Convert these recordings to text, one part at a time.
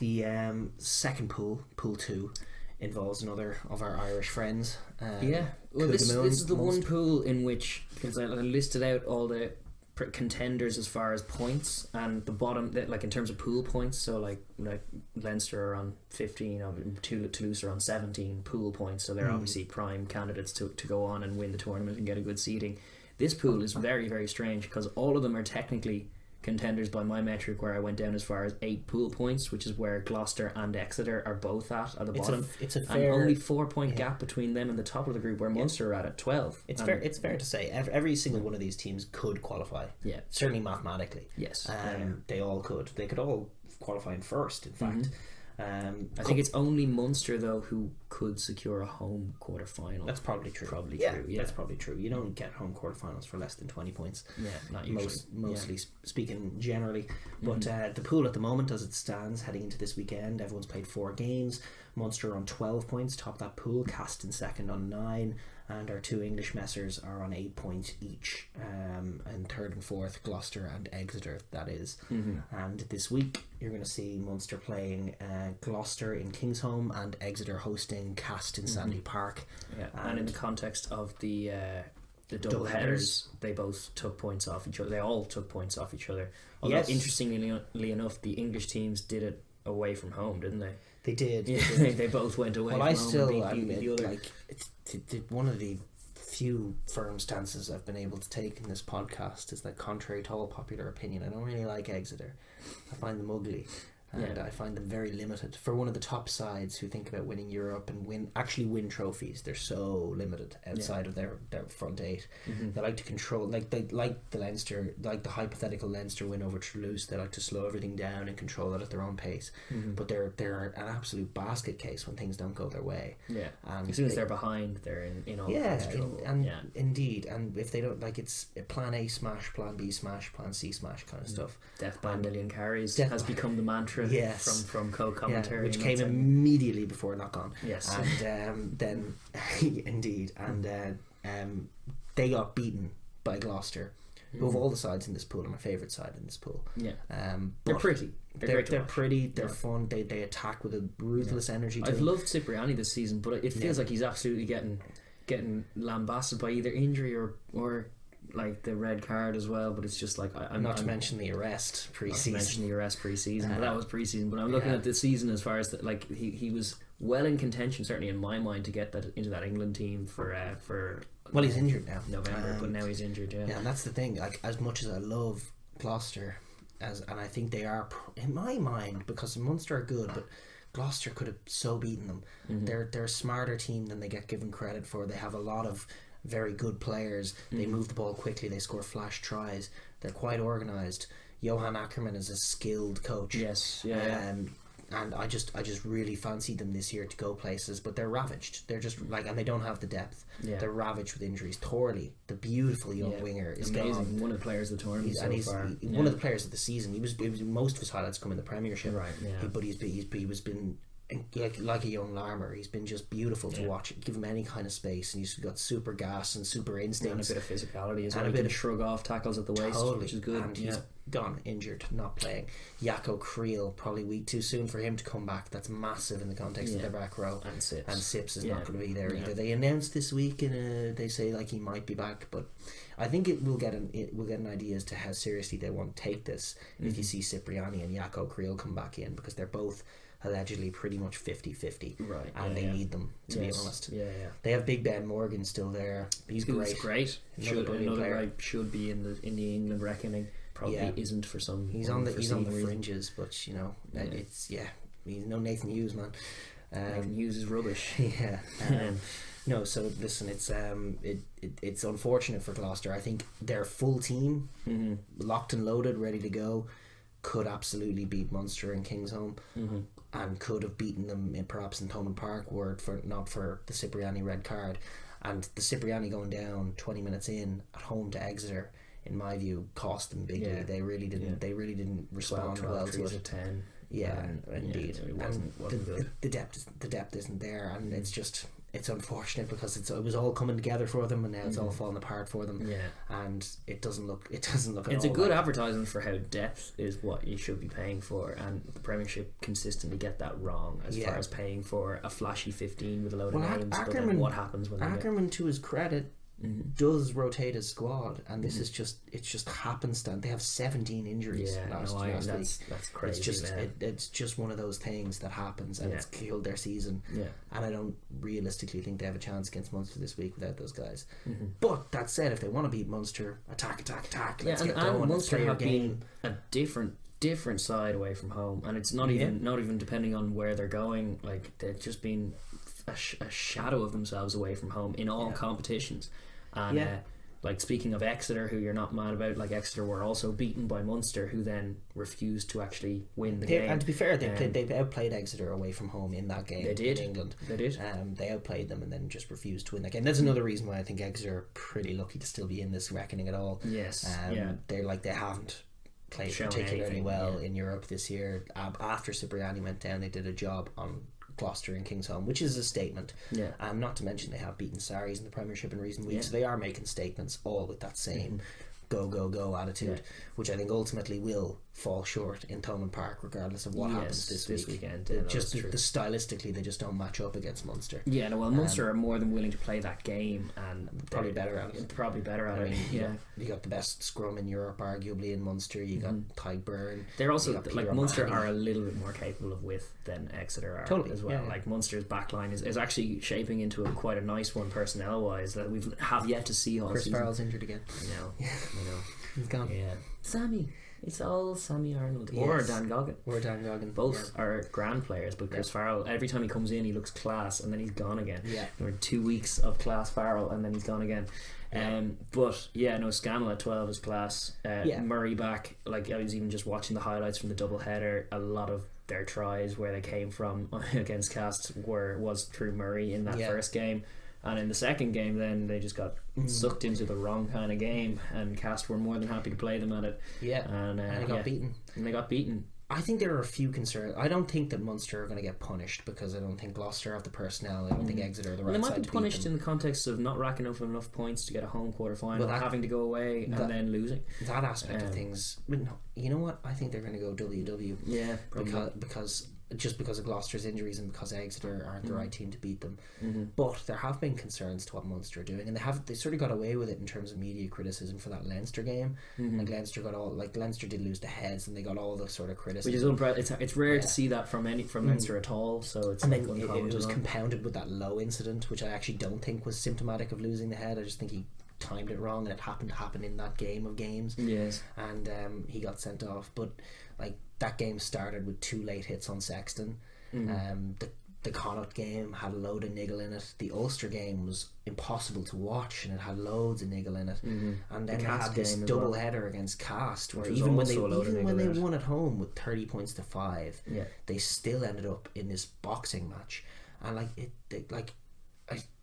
The second pool, Pool 2, involves another of our Irish friends. Well, this is the one pool in which, because I listed out all the contenders as far as points, and the bottom, like in terms of pool points, so like Leinster are on 15, Toulouse are on 17 pool points, so they're obviously prime candidates to go on and win the tournament and get a good seeding. This pool is very, very strange because all of them are technically contenders by my metric, where I went down as far as 8 pool points, which is where Gloucester and Exeter are both at the bottom. It's a fair, and only 4-point gap between them and the top of the group, where Munster are at 12. It's fair to say every single one of these teams could qualify. Yeah, certainly mathematically. Yes, they all could. They could all qualify in first. In fact. I think it's only Munster though who could secure a home quarter-final. That's probably true. True. Yeah, that's probably true. You don't get home quarter-finals for less than 20 points. Yeah, not usually. Mostly speaking generally. But the pool at the moment, as it stands, heading into this weekend, everyone's played 4 games. Munster on 12 points, top that pool. Cast in second on 9. And our 2 English messers are on 8 points each. And third and fourth, Gloucester and Exeter, that is. And this week, you're going to see Munster playing Gloucester in Kingsholm and Exeter hosting Cast in Sandy Park. Yeah, and in the context of the double headers, they both took points off each other. They all took points off each other. Although, interestingly enough, the English teams did it away from home, didn't they? They did. Yeah, they both went away from home. Well, I admit, like, it's one of the few firm stances I've been able to take in this podcast is that, contrary to all popular opinion, I don't really like Exeter. I find them ugly. And I find them very limited. For one of the top sides who think about winning Europe and win trophies, they're so limited outside of their front 8. They like to control, like the Leinster, like the hypothetical Leinster win over Toulouse. They like to slow everything down and control it at their own pace. But they're an absolute basket case when things don't go their way. Yeah, and as soon as they're behind, they're in all kinds of trouble. Indeed. And if they don't, like, it's plan A smash, plan B smash, plan C smash kind of stuff. Death by a million carries has become the mantra. From co-commentary, which came immediately before knock-on. Yes, and then indeed, and they got beaten by Gloucester, who of all the sides in this pool are my favourite side in this pool. Yeah, they're pretty. They're pretty. They're fun. They attack with a ruthless energy. I've loved Cipriani this season, but it feels like he's absolutely getting lambasted by either injury or like the red card as well. But it's just like I'm not to mention the arrest pre-season. But that was pre-season. But I'm looking at the season as far as he was well in contention, certainly in my mind, to get that into that England team for well, he's injured now, November, but now he's injured. Yeah, and that's the thing. Like, as much as I love Gloucester, and I think they are in my mind, because Munster are good, but Gloucester could have so beaten them. They're a smarter team than they get given credit for. They have a lot of very good players. They move the ball quickly. They score flash tries. They're quite organised. Johan Ackermann is a skilled coach. Yes, and I just really fancied them this year to go places, but they're ravaged. They're just like, and they don't have the depth. They're ravaged with injuries. Thorley, the beautiful young winger, is amazing. Gone. One of the players of the tournament He's one of the players of the season. He was most of his highlights come in the Premiership, right? Yeah, but he's been like a young Larmer. He's been just beautiful to watch. Give him any kind of space, and he's got super gas and super instincts and a bit of physicality as well. And a bit of shrug off tackles at the waist, which is good. And he's gone injured, not playing. Jaco Creel, probably week too soon for him to come back. That's massive in the context of their back row. And Sips is not going to be there either. They announced this week, they say like he might be back, but I think we'll get an idea as to how seriously they want to take this if you see Cipriani and Jaco Creel come back in, because they're both allegedly pretty much 50-50, right? And they need them, to be honest. They have Big Ben Morgan still there. He's great. Another guy should be in the England reckoning. Probably isn't for some. He's on the fringes, but it's he's no Nathan Hughes, man. Nathan Hughes is rubbish. No, so listen, it's unfortunate for Gloucester. I think their full team, locked and loaded, ready to go, could absolutely beat Munster in Kingsholm, and could have beaten them perhaps in Thomond Park were it not for the Cipriani red card. And the Cipriani going down 20 minutes in at home to Exeter, in my view, cost them bigly. They really didn't. They really didn't respond 12 well to it. 10. Yeah, indeed. It wasn't good. The depth isn't there, and it's just it's unfortunate because it was all coming together for them, and now it's all falling apart for them. Yeah, and it doesn't look. It's a good advertisement for how depth is what you should be paying for, and the Premiership consistently get that wrong as far as paying for a flashy 15 with a load of names. But then what happens when Ackerman, to his credit, does rotate his squad, and this is just happenstance. They have 17 injuries last week. That's crazy. It's just one of those things that happens, and it's killed their season. Yeah. And I don't realistically think they have a chance against Munster this week without those guys. But that said, if they want to beat Munster, attack. Let's get going. Munster have been a different side away from home, and it's not even depending on where they're going. Like, they've just been a shadow of themselves away from home in all competitions. And like, speaking of Exeter, who you're not mad about, like, Exeter were also beaten by Munster, who then refused to actually win the game. And to be fair, they outplayed Exeter away from home in that game. They did. In England. They did. They outplayed them and then just refused to win that game. That's another reason why I think Exeter are pretty lucky to still be in this reckoning at all. Yes. They haven't played particularly well in Europe this year. After Cipriani went down, they did a job on Gloucester and Kingsholm, which is a statement. Not to mention they have beaten Saris in the Premiership in recent weeks. So they are making statements, all with that same go attitude, which I think ultimately will fall short in Thomond Park regardless of what happens this weekend. Stylistically they just don't match up against Munster. Munster are more than willing to play that game, and probably better at it. You got the best scrum in Europe arguably in Munster. You got Tyke Byrne. They're also, like, Munster are a little bit more capable of width than Exeter are as well. Like, Munster's backline is actually shaping into quite a nice one personnel wise that we have yet to see all Chris season. Farrell's injured again. I know. He's gone. Sammy. It's all Sammy Arnold or Dan Goggin. Both are grand players, but Chris Farrell, every time he comes in, he looks class, and then he's gone again. There were 2 weeks of class Farrell, and then he's gone again. Scannell at 12 is class. Murray back. Like, I was even just watching the highlights from the double header. A lot of their tries where they came from against Cast was through Murray in that first game. And in the second game, then they just got sucked into the wrong kind of game, and Cast were more than happy to play them at it. And they got beaten. And they got beaten. I think there are a few concerns. I don't think that Munster are going to get punished because I don't think Gloucester have the personnel. I don't think Exeter are the right side to beat them. They might be punished in the context of not racking up enough points to get a home quarter final, having to go away and then losing. That aspect of things. You know what? I think they're going to go WW. Yeah, because of Gloucester's injuries and because Exeter aren't the right team to beat them. But there have been concerns to what Munster are doing, and they sort of got away with it in terms of media criticism for that Leinster game. Leinster did lose the heads, and they got all the sort of criticism, which is it's rare to see that from Leinster at all. So it's it was compounded with that Lowe incident, which I actually don't think was symptomatic of losing the head. I just think he timed it wrong, and it happened to happen in that game of games. And he got sent off. But like, that game started with 2 late hits on Sexton. The Connacht game had a load of niggle in it. The Ulster game was impossible to watch, and it had loads of niggle in it. And then they had this double header against Cast, where even when they won at home with 30 points to 5, they still ended up in this boxing match. And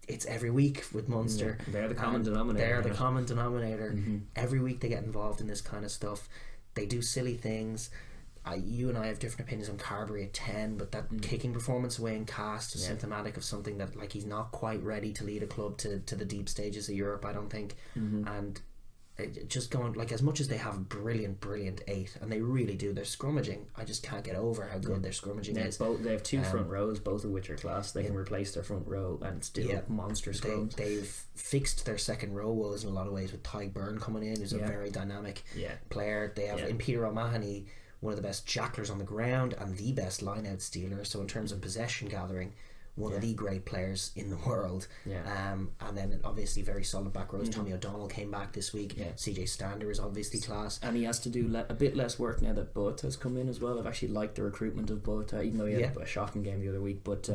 it's every week with Munster. They're the common denominator. Every week they get involved in this kind of stuff. They do silly things. You and I have different opinions on Carberry at 10, but that kicking performance away in Cast is symptomatic of something that, like, he's not quite ready to lead a club to the deep stages of Europe, I don't think. And just going, like, as much as they have brilliant 8, and they really do, their scrummaging, I just can't get over how good their scrummaging is. They have 2 front rows, both of which are class. They can replace their front row and still monster scrums. They've fixed their second row woes in a lot of ways with Tyke Byrne coming in, who's a very dynamic player. They have in Peter O'Mahony, one of the best jacklers on the ground and the best line-out stealer. So in terms of possession gathering, one of the great players in the world. And then obviously very solid back rows. Tommy O'Donnell came back this week. CJ Stander is obviously class. And he has to do a bit less work now that Butt has come in as well. I've actually liked the recruitment of Butt, even though he had a shocking game the other week. But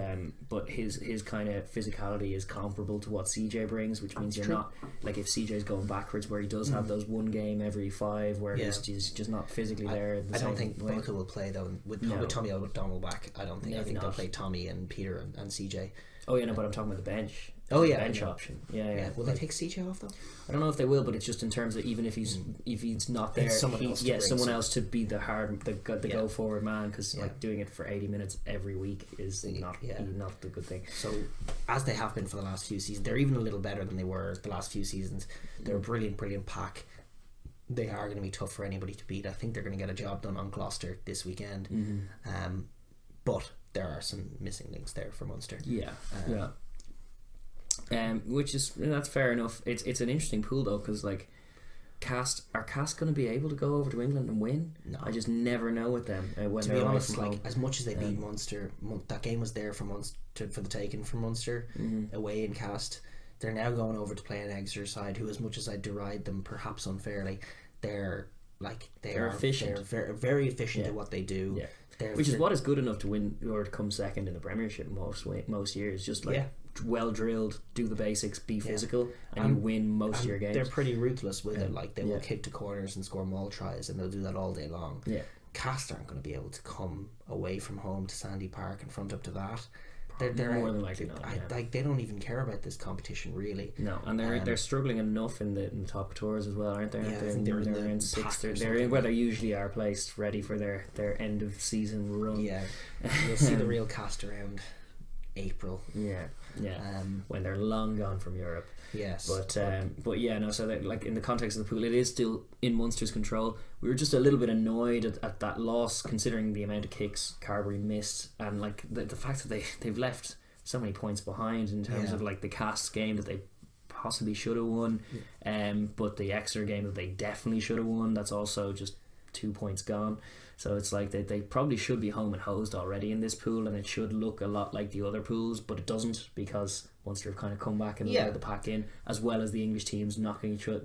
his kind of physicality is comparable to what CJ brings, which means you're not, like, if CJ's going backwards, where he does have those one game every 5 where he's just not physically there. I don't think Butt will play though with Tommy O'Donnell back. I think they'll play Tommy and Peter and CJ. But I'm talking about the bench. bench option. Yeah. Will they take CJ off though? I don't know if they will, but it's just in terms of even if he's not there, someone else to be the go forward man, because like doing it for 80 minutes every week is not the good thing. So as they have been for the last few seasons, they're even a little better than they were the last few seasons. They're a brilliant pack. They are going to be tough for anybody to beat. I think they're going to get a job done on Gloucester this weekend. But there are some missing links there for Munster. Which is, that's fair enough. It's an interesting pool though, because like Cast going to be able to go over to England and win? No, I just never know with them. When to be honest, like as much as they beat Munster, that game was there for Munster, for the taking for Munster away in Cast. They're now going over to play an Exeter side who, as much as I deride them perhaps unfairly, they're efficient. They're very efficient at what they do. Which is what is good enough to win or to come second in the Premiership most years. Just like well drilled, do the basics, be physical, and you win most of your games. They're pretty ruthless with it. Like they will kick to corners and score maul tries, and they'll do that all day long. Cast aren't going to be able to come away from home to Sandy Park and front up to that. They're more than likely not. Like they don't even care about this competition really. No, and they're struggling enough in the top tours as well, aren't they? I think they're in sixth. They're in where they usually are placed, ready for their end of season run. You'll see the real Cast around April. When they're long gone from Europe. Yes, but yeah, no. So that, like in the context of the pool, it is still in Munster's control. We were just a little bit annoyed at that loss, considering the amount of kicks Carberry missed, and like the fact that they've left so many points behind in terms of like the Cast game that they possibly should have won, but the Exeter game that they definitely should have won, that's also just 2 points gone. So it's like they probably should be home and hosed already in this pool, and it should look a lot like the other pools, but it doesn't, because Munster have kind of come back and allowed the pack in, as well as the English teams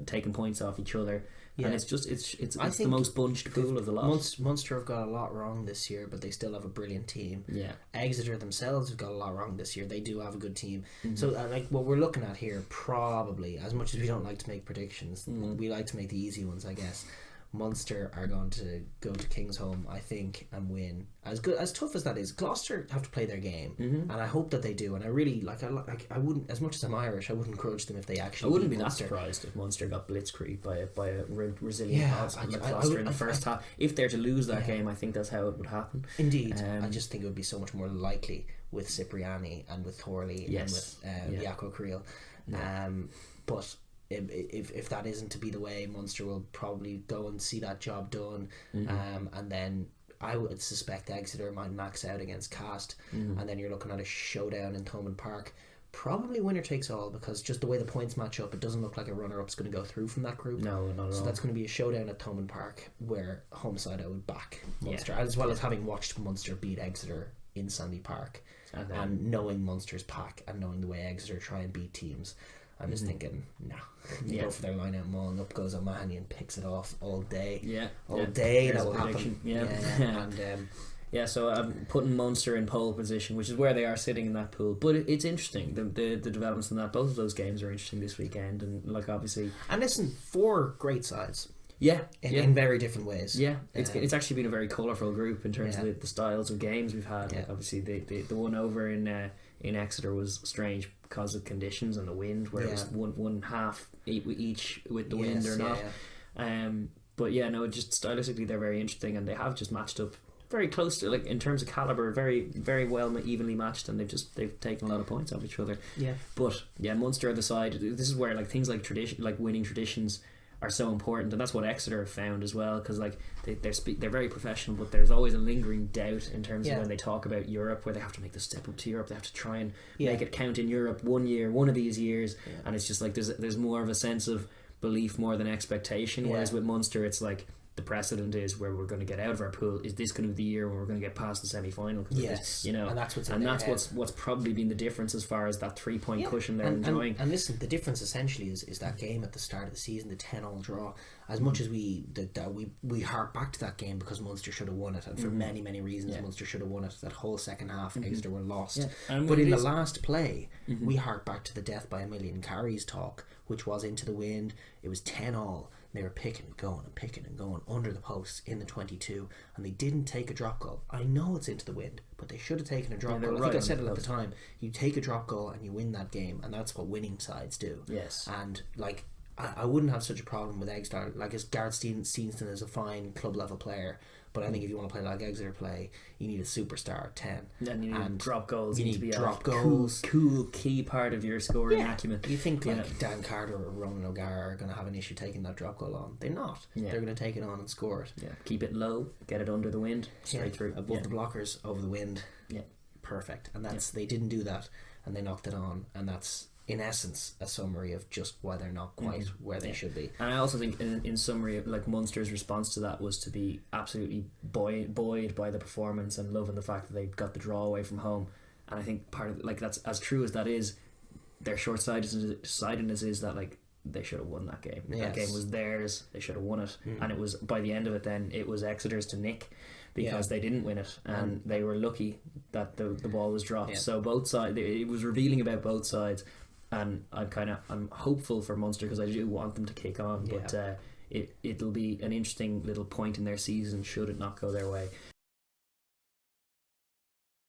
taking points off each other. And it's the most bunched pool of the lot. Munster have got a lot wrong this year, but they still have a brilliant team. Exeter themselves have got a lot wrong this year. They do have a good team. So like what we're looking at here, probably, as much as we don't like to make predictions, we like to make the easy ones, I guess. Munster are going to go to Kingsholm, I think, and win. As tough as that is, Gloucester have to play their game, and I hope that they do. And I really I wouldn't, as much as I'm Irish, I wouldn't grudge them if they actually. I wouldn't be Munster. that surprised if Munster got blitzkrieg by a resilient Gloucester in the first half. If they're to lose that game, I think that's how it would happen. Indeed, I just think it would be so much more likely with Cipriani and with Thorley and with Jaco Creel, but. If that isn't to be the way, Munster will probably go and see that job done, and then I would suspect Exeter might max out against Cast, and then you're looking at a showdown in Thomond Park. Probably winner takes all, because just the way the points match up, it doesn't look like a runner-up's going to go through from that group. No, not at all. So that's going to be a showdown at Thomond Park, where home side I would back Munster, as well as having watched Munster beat Exeter in Sandy Park, and knowing Munster's pack and knowing the way Exeter try and beat teams. I'm just thinking, they go for their line out maul, and up goes O'Mahony and picks it off all day. All day that will happen. So I'm putting Munster in pole position, which is where they are sitting in that pool. But it's interesting, the developments in that. Both of those games are interesting this weekend, and like obviously. And listen, 4 great sides. In very different ways. It's actually been a very colourful group in terms of the styles of games we've had. Like obviously the one over in Exeter was strange because of conditions and the wind, where it was one half each with the wind or not. But just stylistically they're very interesting, and they have just matched up very close to, like, in terms of calibre, very very well evenly matched, and they've taken a lot of points off each other. But Munster are the side. This is where like things like tradition, like winning traditions, are so important, and that's what Exeter have found as well, because like they're very professional, but there's always a lingering doubt in terms of when they talk about Europe, where they have to make the step up to Europe, they have to try and make it count in Europe one of these years, and it's just like there's more of a sense of belief more than expectation, whereas with Munster it's like the precedent is where we're going to get out of our pool. Is this going to be the year where we're going to get past the semi-final? And that's what's probably been the difference as far as that 3-point cushion they're enjoying. And listen, the difference essentially is that game at the start of the season, the 10-all draw. As much as we hark back to that game because Munster should have won it, and for many reasons Munster should have won it. That whole second half, Exeter were lost. But in the last play, we hark back to the death by a million carries talk, which was into the wind. It was 10-all. They were picking and going under the posts in the 22, and they didn't take a drop goal. I know it's into the wind, but they should have taken a drop goal. I think I said it at the time. You take a drop goal and you win that game, and that's what winning sides do. Yes. And like, I wouldn't have such a problem with Exeter. Like, as Gareth Steenston is a fine club level player, but I think if you want to play like Exeter play, you need a superstar at 10. And you need drop goals. You need to be drop a goals. Cool key part of your scoring acumen. You think like Dan Carter or Ronan O'Gara are going to have an issue taking that drop goal on? They're not. Yeah. They're going to take it on and score it. Yeah. Keep it low, get it under the wind, straight through. Above the blockers, over the wind. Yeah. Perfect. And that's they didn't do that, and they knocked it on, and that's in essence a summary of just why they're not quite where they should be. And I also think in summary, like, Munster's response to that was to be absolutely buoyed by the performance and loving the fact that they got the draw away from home. And I think part of, like, that's as true as that is, their short-sightedness is that, like, they should have won that game. Yes. That game was theirs. They should have won it. And it was, by the end of it then, it was Exeter's to nick, because they didn't win it, and they were lucky that the ball was dropped. So both sides, it was revealing about both sides, and I'm hopeful for Munster, because I do want them to kick on, but it'll be an interesting little point in their season should it not go their way.